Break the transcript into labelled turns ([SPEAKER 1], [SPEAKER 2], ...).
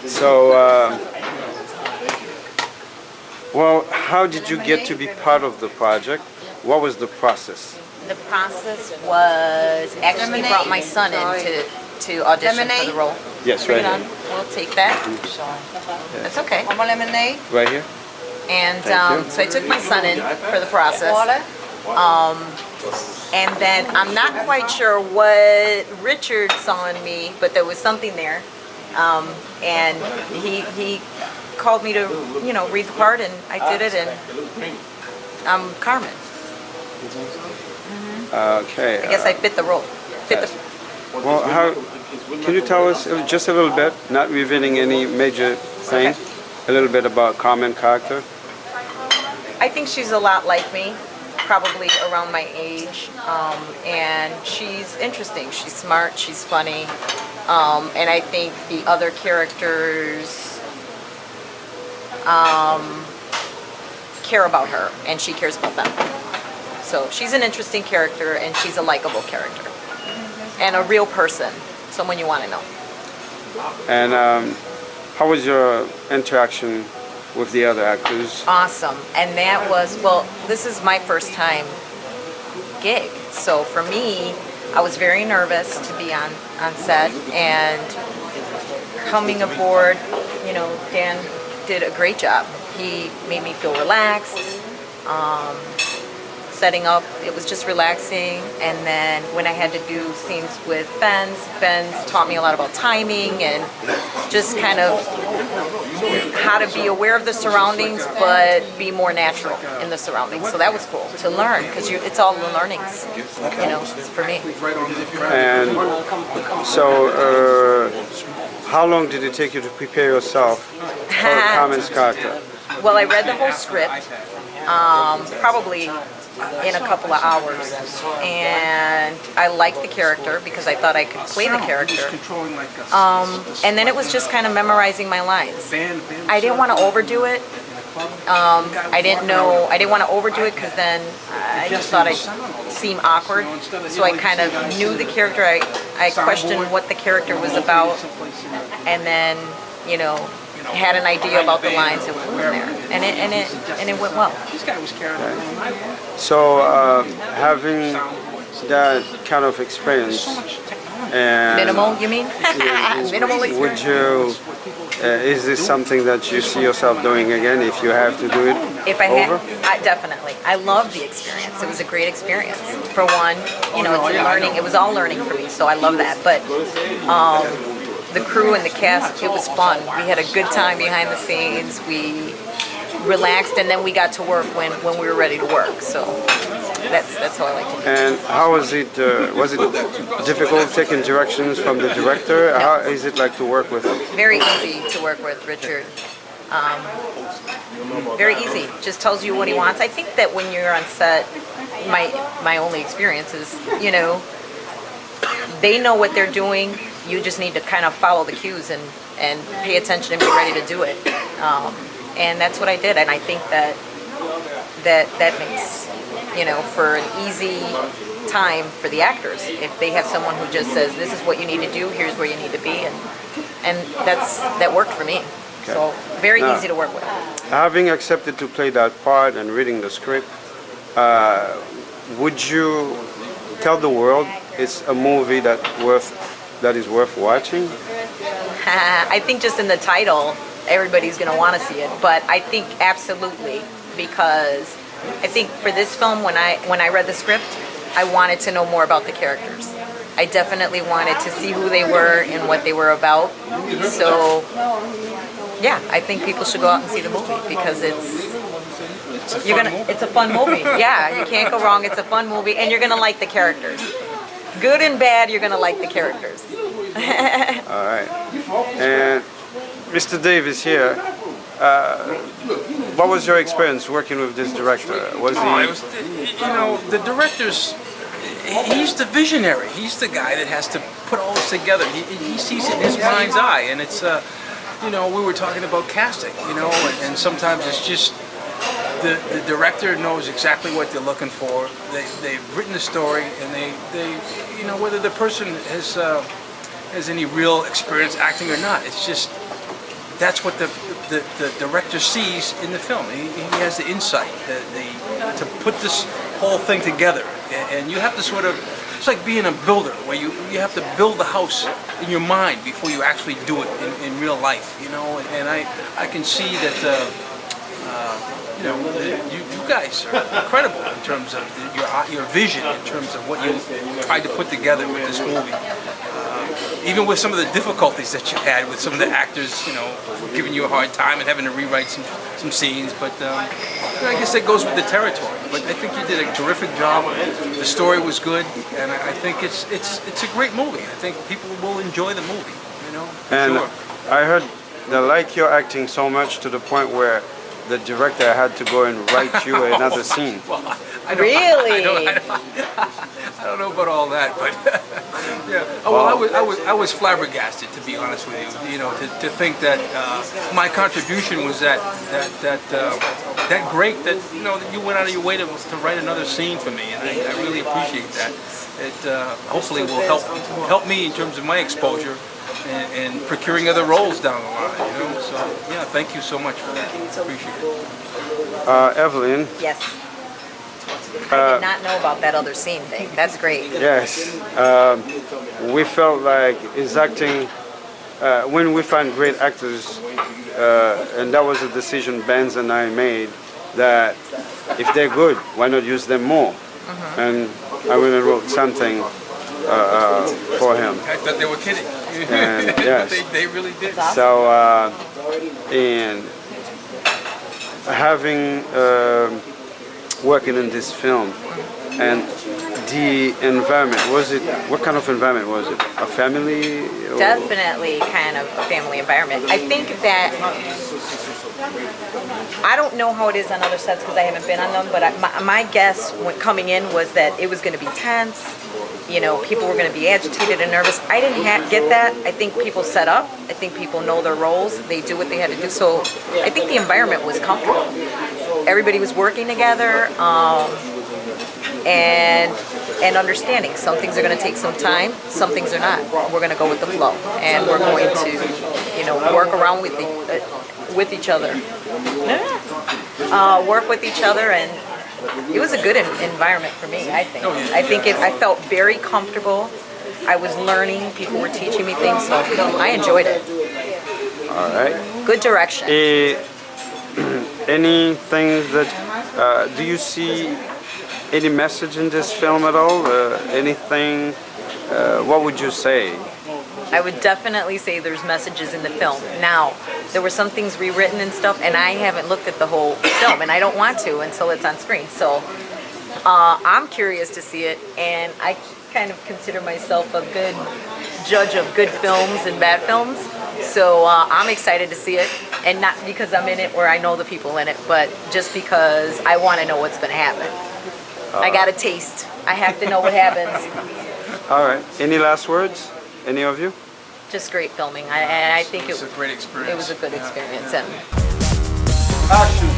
[SPEAKER 1] So, well, how did you get to be part of the project? What was the process?
[SPEAKER 2] The process was actually brought my son in to audition for the role.
[SPEAKER 1] Yes,
[SPEAKER 2] Bring
[SPEAKER 1] right
[SPEAKER 2] it on.
[SPEAKER 1] here.
[SPEAKER 2] We'll take that. That's okay.
[SPEAKER 3] One more lemonade.
[SPEAKER 1] Right here?
[SPEAKER 2] And
[SPEAKER 1] Thank you.
[SPEAKER 2] so I took my son in for the process.
[SPEAKER 3] Water.
[SPEAKER 2] And then I'm not quite sure what Richard saw in me, but there was something there. And he called me to, read the part, and I did it, and I'm Carmen.
[SPEAKER 1] Okay.
[SPEAKER 2] I guess I fit the role.
[SPEAKER 1] Well, how can you tell us just a little bit, not revealing any major things, a little bit about Carmen's character?
[SPEAKER 2] I think she's a lot like me, probably around my age, and she's interesting. She's smart, she's funny, and I think the other characters care about her, and she cares about them. So she's an interesting character, and she's a likable character, and a real person, someone you want to know.
[SPEAKER 1] And how was your interaction with the other actors?
[SPEAKER 2] Awesome. And that was, well, this is my first time gig. So for me, I was very nervous to be on set, and coming aboard, Dan did a great job. He made me feel relaxed. Setting up, it was just relaxing. And then when I had to do scenes with Benz taught me a lot about timing and just kind of how to be aware of the surroundings but be more natural in the surroundings. So that was cool to learn, because it's all the learnings, for me.
[SPEAKER 1] And so, how long did it take you to prepare yourself for Carmen's character?
[SPEAKER 2] Well, I read the whole script, probably in a couple of hours, and I liked the character because I thought I could play the character, and then it was just kind of memorizing my lines. I didn't want to overdo it. I didn't want to overdo it because then I just thought I'd seem awkward, so I kind of knew the character. I questioned what the character was about, and then had an idea about the lines and went from there, and it went well.
[SPEAKER 1] So, having that kind of experience, and
[SPEAKER 2] Minimal, you mean? Minimal experience.
[SPEAKER 1] would you? Is this something that you see yourself doing again if you have to do it
[SPEAKER 2] If I
[SPEAKER 1] over?
[SPEAKER 2] had, definitely. I loved the experience. It was a great experience. For one, it's a learning. It was all learning for me, so I love that. But the crew and the cast, it was fun. We had a good time behind the scenes. We relaxed, and then we got to work when we were ready to work. So that's how I like to do it.
[SPEAKER 1] And how was it? Was it difficult taking directions from the director? How is it like to work with him?
[SPEAKER 2] Very easy to work with Richard. Very easy. Just tells you what he wants. I think that when you're on set, my only experience is, they know what they're doing. You just need to kind of follow the cues and pay attention and be ready to do it. And that's what I did. And I think that makes, for an easy time for the actors. If they have someone who just says, this is what you need to do, here's where you need to be. And that worked for me. Okay. So very easy to work with.
[SPEAKER 1] Having accepted to play that part and reading the script, would you tell the world it's a movie that is worth watching?
[SPEAKER 2] I think just in the title, everybody's going to want to see it. But I think absolutely, because I think for this film, when I read the script, I wanted to know more about the characters. I definitely wanted to see who they were and what they were about. So, yeah, I think people should go out and see the movie because it's a fun movie. Yeah, you can't go wrong. It's a fun movie, and you're gonna like the characters. Good and bad, you're gonna like the characters.
[SPEAKER 1] All right. And Mr. Davis here. What was your experience working with this director?
[SPEAKER 4] The director's. He's the visionary. He's the guy that has to put all this together. He sees it in his mind's eye, and it's we were talking about casting, and sometimes it's just the director knows exactly what they're looking for. They've written the story, and they whether the person has any real experience acting or not. It's just that's what the director sees in the film. He has the insight to put this whole thing together, and you have to sort of, it's like being a builder, where you have to build the house in your mind before you actually do it in real life, you know. And I can see that you know, you guys are incredible in terms of your vision, in terms of what you tried to put together with this movie. Even with some of the difficulties that you had with some of the actors, you know, giving you a hard time and having to rewrite some scenes, but I guess that goes with the territory. But I think you did a terrific job. The story was good, and I think it's a great movie. I think people will enjoy the movie, you know, for
[SPEAKER 1] And
[SPEAKER 4] sure.
[SPEAKER 1] I heard they like your acting so much to the point where the director had to go and write you another scene.
[SPEAKER 4] Well, I don't,
[SPEAKER 2] Really?
[SPEAKER 4] I don't know about all that, but yeah. Oh, well, I was flabbergasted, to be honest with you. You know, to think that my contribution was that great, that you know, that you went out of your way to write another scene for me, and I really appreciate that. It hopefully will help me in terms of my exposure and procuring other roles down the line. You know, so yeah, thank you so much for that. Appreciate it.
[SPEAKER 1] Evelyn,
[SPEAKER 2] Yes. I did not know about that other scene thing. That's great.
[SPEAKER 1] yes, we felt like his acting, when we find great actors, and that was a decision Benz and I made, that if they're good, why not use them more? And I went and wrote something for him.
[SPEAKER 4] I thought they were kidding.
[SPEAKER 1] And, yes.
[SPEAKER 4] they really did.
[SPEAKER 1] So, and having working in this film and the environment, what kind of environment was it? A family? Or?
[SPEAKER 2] Definitely kind of a family environment. I think that, I don't know how it is on other sets because I haven't been on them, but my guess when coming in was that it was going to be tense. You know, people were going to be agitated and nervous. I didn't get that. I think people set up. I think people know their roles. They do what they had to do. So I think the environment was comfortable. Everybody was working together and understanding. Some things are going to take some time. Some things are not. We're going to go with the flow, and we're going to, you know, work around with each other. Work with each other, and it was a good environment for me, I think. I think I felt very comfortable. I was learning. People were teaching me things, so I enjoyed it.
[SPEAKER 1] All right.
[SPEAKER 2] Good direction.
[SPEAKER 1] Anything that, do you see any message in this film at all? Anything, what would you say?
[SPEAKER 2] I would definitely say there's messages in the film. Now, there were some things rewritten and stuff, and I haven't looked at the whole film, and I don't want to until it's on screen. So I'm curious to see it, and I kind of consider myself a good judge of good films and bad films. So I'm excited to see it, and not because I'm in it or I know the people in it, but just because I want to know what's going to happen. I got a taste. I have to know what happens.
[SPEAKER 1] All right. Any last words? Any of you?
[SPEAKER 2] Just great filming. I think
[SPEAKER 4] It's a great experience.
[SPEAKER 2] it was a good experience. And
[SPEAKER 1] Action.